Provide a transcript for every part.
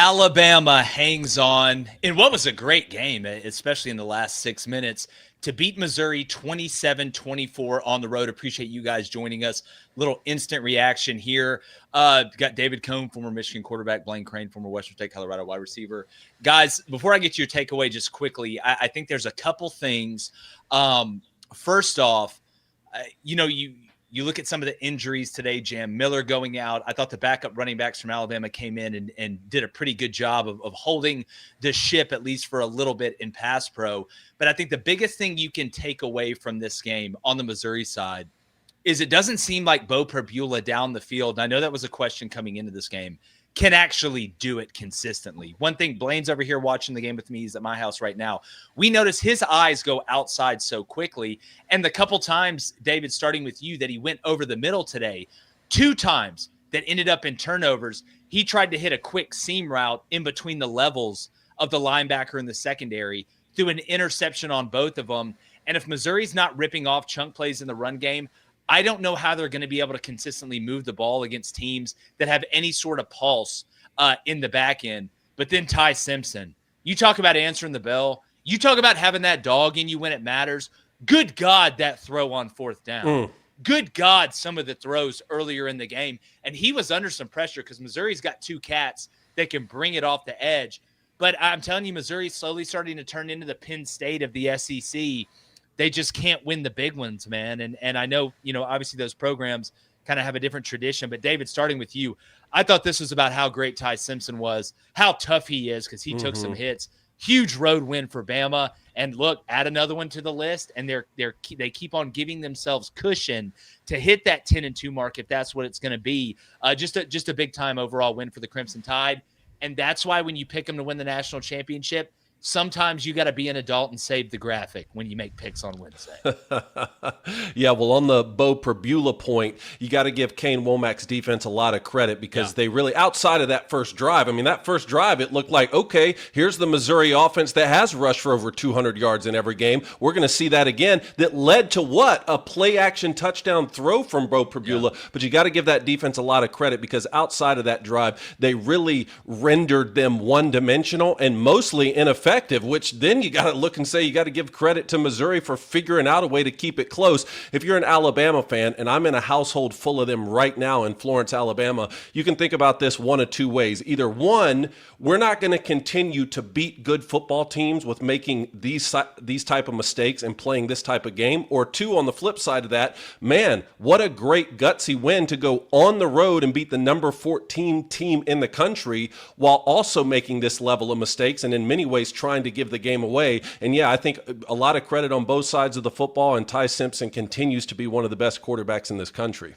Alabama hangs on in what was a great game, especially in the last 6 minutes, to beat Missouri 27-24 on the road. Appreciate you guys joining us. Little instant reaction here. Got David Cohn, former Michigan quarterback, Blaine Crain, former Western State Colorado wide receiver. Guys, before I get to your takeaway just quickly, I think there's a couple things. First off, you look at some of the injuries today, Jam Miller going out. I thought the backup running backs from Alabama came in and did a pretty good job of holding the ship, at least for a little bit in pass pro. But I think the biggest thing you can take away from this game on the Missouri side is it doesn't seem like Bo Perbula down the field, and I know that was a question coming into this game, can actually do it consistently. One thing, Blaine's over here watching the game with me. He's at my house right now. We notice his eyes go outside so quickly. And the couple times, David, starting with you, that he went over the middle today, 2 times that ended up in turnovers, he tried to hit a quick seam route in between the levels of the linebacker and the secondary, threw an interception on both of them. And if Missouri's not ripping off chunk plays in the run game, I don't know how they're going to be able to consistently move the ball against teams that have any sort of pulse in the back end. But then Ty Simpson, you talk about answering the bell. You talk about having that dog in you when it matters. Good God, that throw on 4th down. Good God, some of the throws earlier in the game. And he was under some pressure because Missouri's got 2 cats that can bring it off the edge. But I'm telling you, Missouri's slowly starting to turn into the Penn State of the SEC. They just can't win the big ones, man. And I know, obviously those programs kind of have a different tradition. But, David, starting with you, I thought this was about how great Ty Simpson was, how tough he is because he took some hits. Huge road win for Bama. And, look, add another one to the list, and they keep on giving themselves cushion to hit that 10-2 mark if that's what it's going to be. Just a big-time overall win for the Crimson Tide. And that's why when you pick them to win the national championship, sometimes you got to be an adult and save the graphic when you make picks on Wednesday. Yeah, well, on the Bo Perbula point, you got to give Kane Womack's defense a lot of credit because they really, outside of that first drive, that first drive, it looked like, okay, here's the Missouri offense that has rushed for over 200 yards in every game. We're going to see that again. That led to what? A play-action touchdown throw from Bo Perbula. Yeah. But you got to give that defense a lot of credit because outside of that drive, they really rendered them one-dimensional and mostly ineffective, which then you got to look and say you got to give credit to Missouri for figuring out a way to keep it close. If you're an Alabama fan, and I'm in a household full of them right now in Florence, Alabama, you can think about this one of 2 ways. Either one, we're not going to continue to beat good football teams with making these type of mistakes and playing this type of game. Or 2, on the flip side of that, man, what a great gutsy win to go on the road and beat the number 14 team in the country while also making this level of mistakes and in many ways trying to give the game away. And yeah, I think a lot of credit on both sides of the football, and Ty Simpson continues to be one of the best quarterbacks in this country.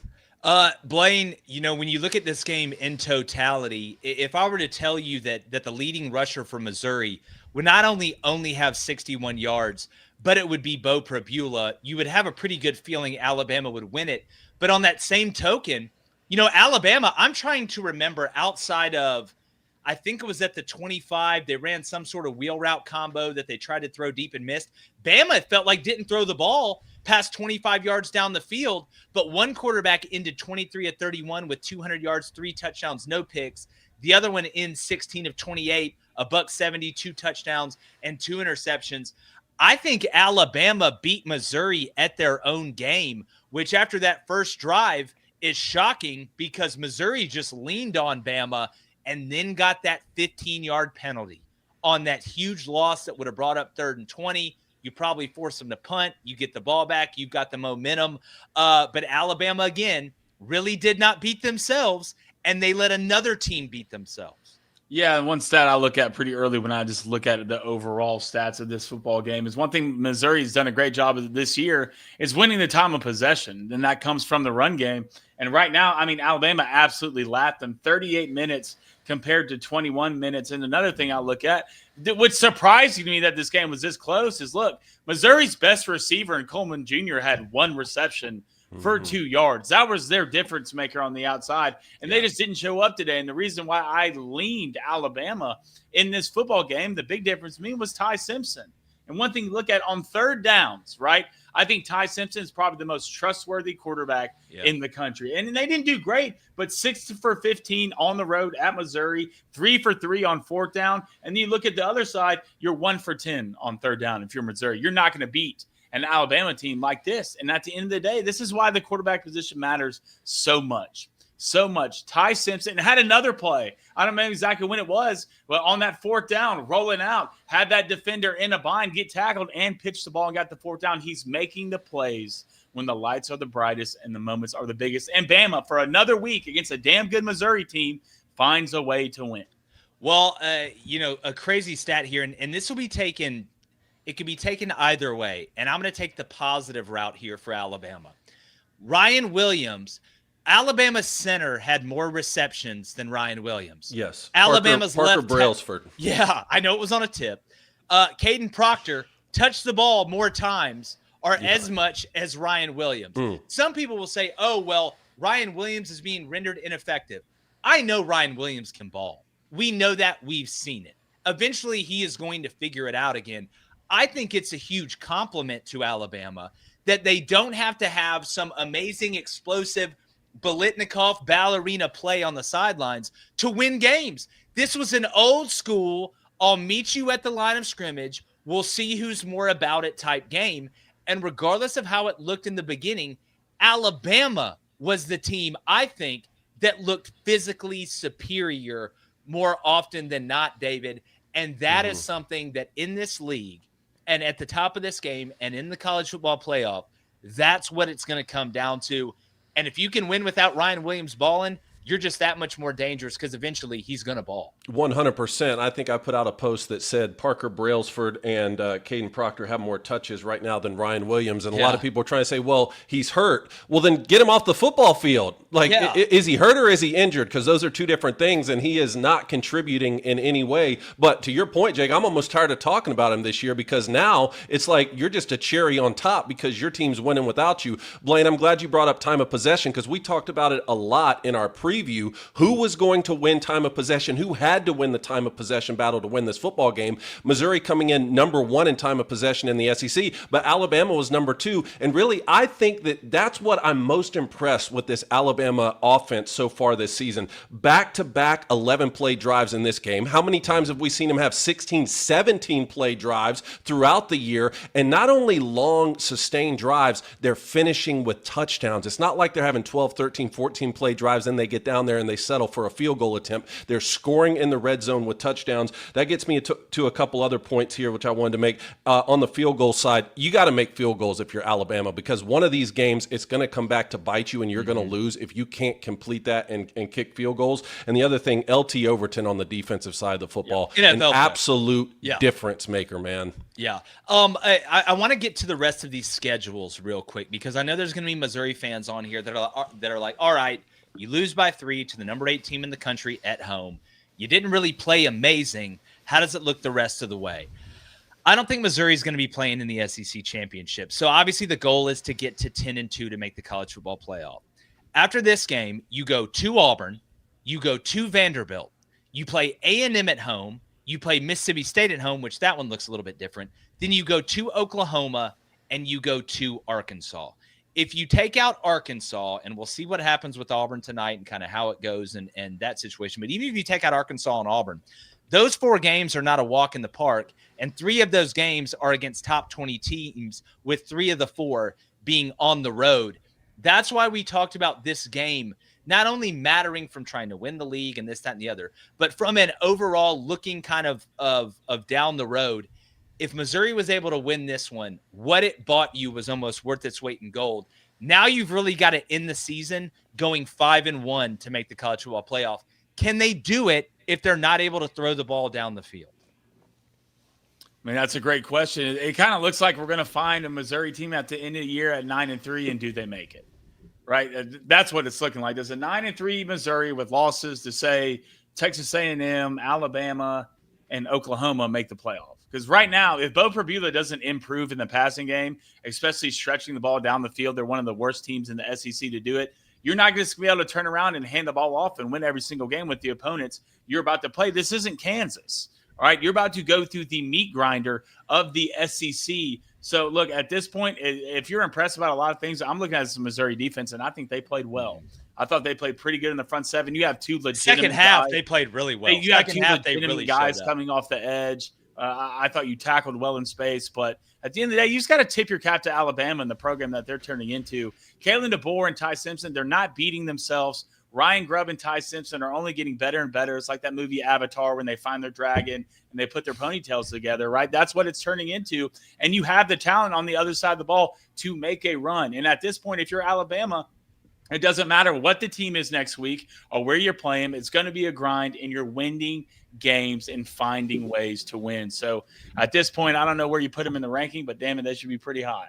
Blaine, when you look at this game in totality, if I were to tell you that the leading rusher for Missouri would not only have 61 yards, but it would be Bo Perbula, you would have a pretty good feeling Alabama would win it. But on that same token, Alabama, I'm trying to remember outside of, I think it was at the 25, they ran some sort of wheel route combo that they tried to throw deep and missed. Bama, it felt like, didn't throw the ball past 25 yards down the field, but one quarterback ended 23 of 31 with 200 yards, 3 touchdowns, no picks. The other one in 16 of 28, $170, 2 touchdowns, and 2 interceptions. I think Alabama beat Missouri at their own game, which after that first drive is shocking because Missouri just leaned on Bama and then got that 15-yard penalty on that huge loss that would have brought up 3rd and 20. You probably force them to punt. You get the ball back. You've got the momentum. But Alabama, again, really did not beat themselves, and they let another team beat themselves. Yeah, and one stat I look at pretty early when I just look at the overall stats of this football game is one thing Missouri's done a great job of this year is winning the time of possession, and that comes from the run game. And right now, Alabama absolutely lapped them 38 minutes compared to 21 minutes. And another thing I look at, what's surprising to me that this game was this close is, look, Missouri's best receiver in Coleman Jr. had 1 reception for 2 yards. That was their difference maker on the outside, and they just didn't show up today. And the reason why I leaned Alabama in this football game, the big difference to me was Ty Simpson. And one thing you look at on third downs, right? I think Ty Simpson is probably the most trustworthy quarterback in the country. And they didn't do great, but 6 for 15 on the road at Missouri, 3 for 3 on fourth down. And then you look at the other side, you're 1 for 10 on third down if you're Missouri. You're not going to beat an Alabama team like this. And at the end of the day, this is why the quarterback position matters so much. So much. Ty Simpson had another play. I don't know exactly when it was, but on that fourth down, rolling out, had that defender in a bind, get tackled, and pitched the ball and got the fourth down. He's making the plays when the lights are the brightest and the moments are the biggest. And Bama, for another week against a damn good Missouri team, finds a way to win. Well, a crazy stat here, and this will be taken – it could be taken either way, and I'm going to take the positive route here for Alabama. Ryan Williams – Alabama's center had more receptions than Ryan Williams. Yes. Alabama's Parker left Brailsford. Yeah, I know it was on a tip. Caden Proctor touched the ball more times or as much as Ryan Williams. Some people will say, oh, well, Ryan Williams is being rendered ineffective. I know Ryan Williams can ball. We know that. We've seen it. Eventually, he is going to figure it out again. I think it's a huge compliment to Alabama that they don't have to have some amazing, explosive Biletnikoff ballerina play on the sidelines to win games. This was an old school, I'll meet you at the line of scrimmage, we'll see who's more about it type game. And regardless of how it looked in the beginning, Alabama was the team, I think, that looked physically superior more often than not, David. And that is something that in this league and at the top of this game and in the college football playoff, that's what it's going to come down to. And if you can win without Ryan Williams balling, you're just that much more dangerous because eventually he's going to ball. 100%. I think I put out a post that said Parker Brailsford and Caden Proctor have more touches right now than Ryan Williams. And a lot of people are trying to say, well, he's hurt. Well, then get him off the football field. Like, is he hurt or is he injured? Because those are two different things, and he is not contributing in any way. But to your point, Jake, I'm almost tired of talking about him this year because now it's like you're just a cherry on top because your team's winning without you. Blaine, I'm glad you brought up time of possession because we talked about it a lot in our preview. Who was going to win time of possession? Who had to win the time of possession battle to win this football game? Missouri coming in number 1 in time of possession in the SEC, but Alabama was number 2. And really, I think that that's what I'm most impressed with this Alabama offense so far this season. Back-to-back 11-play drives in this game. How many times have we seen them have 16, 17-play drives throughout the year? And not only long, sustained drives, they're finishing with touchdowns. It's not like they're having 12, 13, 14-play drives and they get down there and they settle for a field goal attempt. They're scoring in the red zone with touchdowns. That gets me to a couple other points here, which I wanted to make. On the field goal side, you got to make field goals if you're Alabama because one of these games, it's going to come back to bite you and you're going to lose if you can't complete that and kick field goals. And the other thing, LT Overton on the defensive side of the football, an absolute difference maker, man. Yeah. I want to get to the rest of these schedules real quick because I know there's going to be Missouri fans on here that are like, all right, you lose by 3 to the number 8 team in the country at home. You didn't really play amazing. How does it look the rest of the way? I don't think Missouri is going to be playing in the SEC championship. So obviously the goal is to get to 10-2 to make the college football playoff. After this game, you go to Auburn, you go to Vanderbilt, you play A&M at home, you play Mississippi State at home, which that one looks a little bit different. Then you go to Oklahoma and you go to Arkansas. If you take out Arkansas, and we'll see what happens with Auburn tonight and kind of how it goes and that situation, but even if you take out Arkansas and Auburn, those 4 games are not a walk in the park, and 3 of those games are against top 20 teams, with 3 of the 4 being on the road. That's why we talked about this game not only mattering from trying to win the league and this, that, and the other, but from an overall looking kind of down the road. If Missouri was able to win this one, what it bought you was almost worth its weight in gold. Now you've really got to end the season going 5-1 to make the college football playoff. Can they do it if they're not able to throw the ball down the field? I mean, that's a great question. It kind of looks like we're going to find a Missouri team at the end of the year at 9-3, and do they make it? Right? That's what it's looking like. Does a 9-3 Missouri with losses to, say, Texas A&M, Alabama, and Oklahoma make the playoff? Because right now, if Bo Prabula doesn't improve in the passing game, especially stretching the ball down the field, they're one of the worst teams in the SEC to do it. You're not going to be able to turn around and hand the ball off and win every single game with the opponents you're about to play. This isn't Kansas, All right, you're about to go through the meat grinder of the SEC. So, look, at this point, if you're impressed about a lot of things, I'm looking at the Missouri defense, and I think they played well. I thought they played pretty good in the front seven. You have two legitimate Second half, guys. they played really well. You have Second two half, they legitimate really guys showed up. coming off the edge. I thought you tackled well in space, but at the end of the day, you just got to tip your cap to Alabama and the program that they're turning into. Kalen DeBoer and Ty Simpson, they're not beating themselves. Ryan Grubb and Ty Simpson are only getting better and better. It's like that movie Avatar when they find their dragon and they put their ponytails together, right? That's what it's turning into. And you have the talent on the other side of the ball to make a run. And at this point, if you're Alabama, it doesn't matter what the team is next week or where you're playing. It's going to be a grind, and you're winning games and finding ways to win. So at this point, I don't know where you put them in the ranking, but damn it, they should be pretty high.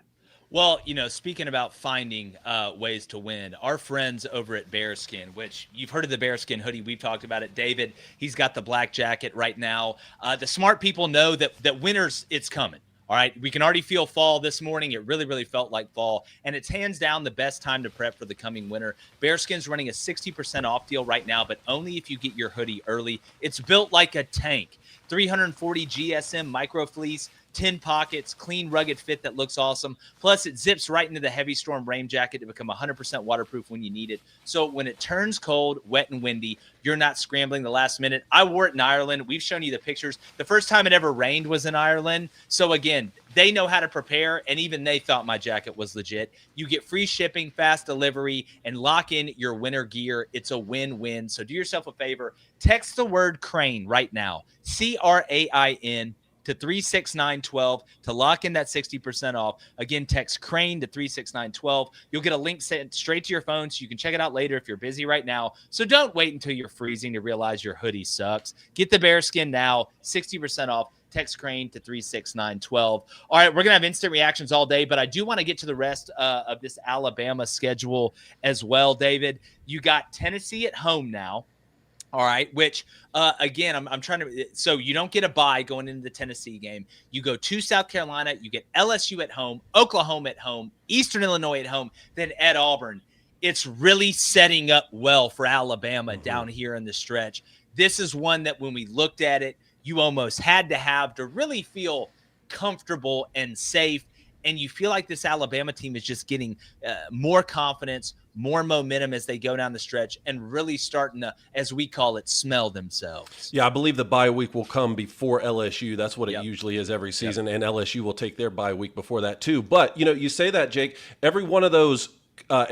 Well, speaking about finding ways to win, our friends over at Bearskin, which you've heard of the Bearskin hoodie, we've talked about it. David, he's got the black jacket right now. The smart people know that winter's, it's coming. All right, we can already feel fall this morning. It really, really felt like fall, and it's hands down the best time to prep for the coming winter. Bearskin's running a 60% off deal right now, but only if you get your hoodie early. It's built like a tank. 340 GSM micro fleece, 10 pockets, clean, rugged fit that looks awesome. Plus, it zips right into the heavy storm rain jacket to become 100% waterproof when you need it. So when it turns cold, wet, and windy, you're not scrambling the last minute. I wore it in Ireland. We've shown you the pictures. The first time it ever rained was in Ireland. So again, they know how to prepare, and even they thought my jacket was legit. You get free shipping, fast delivery, and lock in your winter gear. It's a win-win. So do yourself a favor. Text the word Crain right now, CRAIN, to 36912 to lock in that 60% off. Again, text Crain to 36912. You'll get a link sent straight to your phone so you can check it out later if you're busy right now. So don't wait until you're freezing to realize your hoodie sucks. Get the Bearskin now, 60% off. Text Crain to 36912. All right, we're going to have instant reactions all day, but I do want to get to the rest of this Alabama schedule as well, David. You got Tennessee at home now. All right, which, again, I'm trying to – so you don't get a bye going into the Tennessee game. You go to South Carolina. You get LSU at home, Oklahoma at home, Eastern Illinois at home, then at Auburn. It's really setting up well for Alabama down here in the stretch. This is one that when we looked at it, you almost had to have to really feel comfortable and safe. And you feel like this Alabama team is just getting more confidence, more momentum as they go down the stretch and really starting to, as we call it, smell themselves. Yeah, I believe the bye week will come before LSU. That's what it usually is every season, and LSU will take their bye week before that too. But, you say that, Jake, every one of those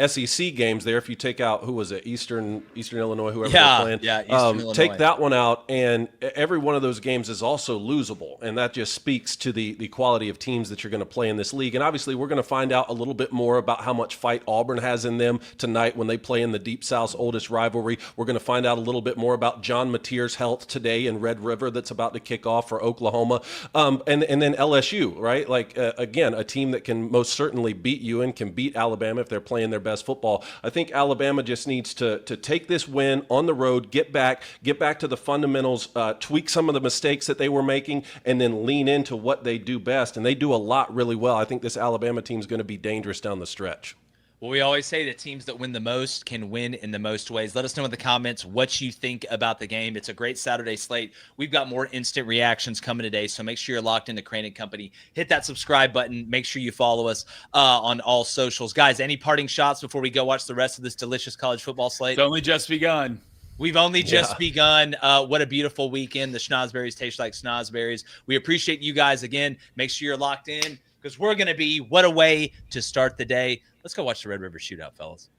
SEC games there, if you take out, who was it, Eastern Illinois, whoever they're playing, Eastern Illinois. take that one out, and every one of those games is also losable, and that just speaks to the quality of teams that you're going to play in this league. And obviously, we're going to find out a little bit more about how much fight Auburn has in them tonight when they play in the Deep South's oldest rivalry. We're going to find out a little bit more about John Mateer's health today in Red River that's about to kick off for Oklahoma, and then LSU, right? Like, again, a team that can most certainly beat you and can beat Alabama if they're playing their best football. I think Alabama just needs to take this win on the road, get back to the fundamentals, tweak some of the mistakes that they were making, and then lean into what they do best. And they do a lot really well. I think this Alabama team is going to be dangerous down the stretch. Well, we always say that teams that win the most can win in the most ways. Let us know in the comments what you think about the game. It's a great Saturday slate. We've got more instant reactions coming today, so make sure you're locked into Crain & Company. Hit that subscribe button. Make sure you follow us on all socials. Guys, any parting shots before we go watch the rest of this delicious college football slate? It's only just begun. We've only just begun. What a beautiful weekend. The schnozberries taste like schnozberries. We appreciate you guys again. Make sure you're locked in because we're going to be what a way to start the day. Let's go watch the Red River Shootout, fellas.